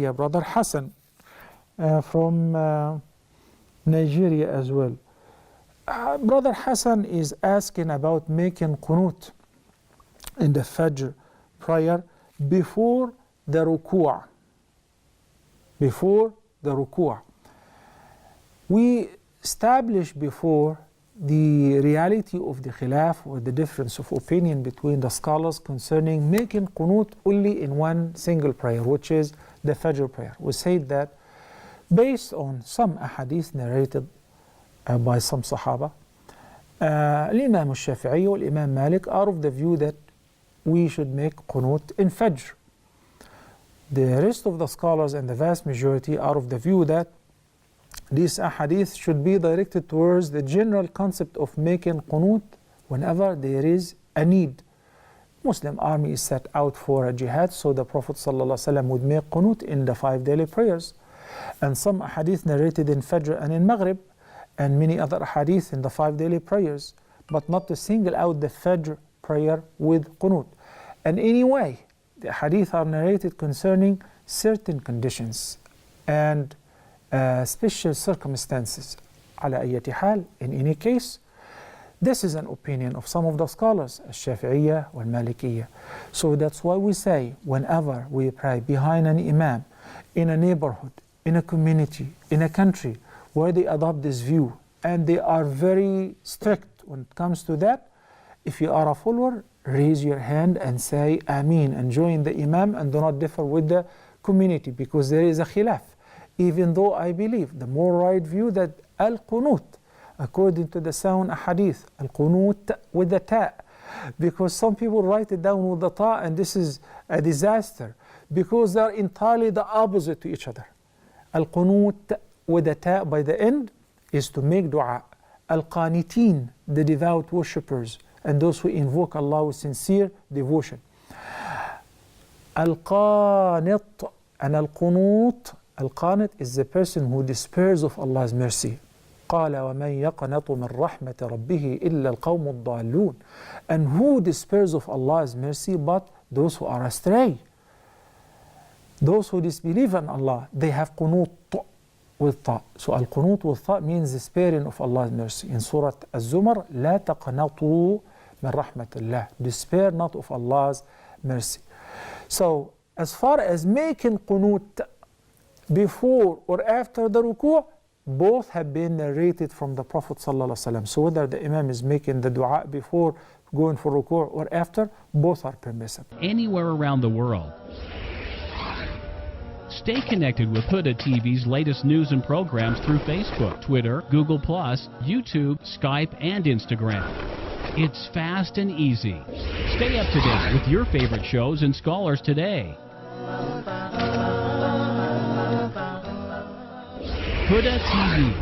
Yeah, Brother Hassan from Nigeria as well. Brother Hassan is asking about making qunut in the fajr prayer before the ruku'. Before the ruku'. We established before the reality of the khilaf or the difference of opinion between the scholars concerning making qunut only in one single prayer, which is the fajr prayer. We said that based on some ahadith narrated by some Sahaba, Imam al-Shafi'i and Imam Malik are of the view that we should make qunut in fajr. The rest of the scholars and the vast majority are of the view that these ahadith should be directed towards the general concept of making qunut whenever there is a need. Muslim army is set out for a jihad, so the Prophet ﷺ would make qunut in the 5 daily prayers. And some ahadith narrated in Fajr and in Maghrib, and many other ahadith in the 5 daily prayers, but not to single out the Fajr prayer with qunut. And anyway, the ahadith are narrated concerning certain conditions and special circumstances. على أي حال, in any case, this is an opinion of some of the scholars, al-Shafi'iyya wal-Malikiyya. So that's why we say, whenever we pray behind an imam, in a neighborhood, in a community, in a country, where they adopt this view, and they are very strict when it comes to that, if you are a follower, raise your hand and say Ameen and join the imam and do not differ with the community, because there is a khilaf. Even though I believe the more right view that al-qunut, according to the sound hadith, al-qunut with the ta', because some people write it down with the ta', and this is a disaster, because they are entirely the opposite to each other. Al-qunut with the ta' by the end is to make dua. Al-qanitin, the devout worshippers, and those who invoke Allah with sincere devotion. Al-qanit and al-qunut. Al-qanit is the person who despairs of Allah's mercy. قال ومن يقنط من رحمة ربه إلا القوم الضالون. And who despairs of Allah's mercy but those who are astray? Those who disbelieve in Allah, they have qunut with ta. So al-qunut with ta means despairing of Allah's mercy. In Surah Az-Zumar, لا تقنطوا من رحمة الله. Despair not of Allah's mercy. So as far as making qunut before or after the ruku', both have been narrated from the Prophet ﷺ. So whether the imam is making the dua before going for ruku' or after, both are permissible. Anywhere around the world. Stay connected with Huda TV's latest news and programs through Facebook, Twitter, Google+, YouTube, Skype, and Instagram. It's fast and easy. Stay up to date with your favorite shows and scholars today. Huda TV.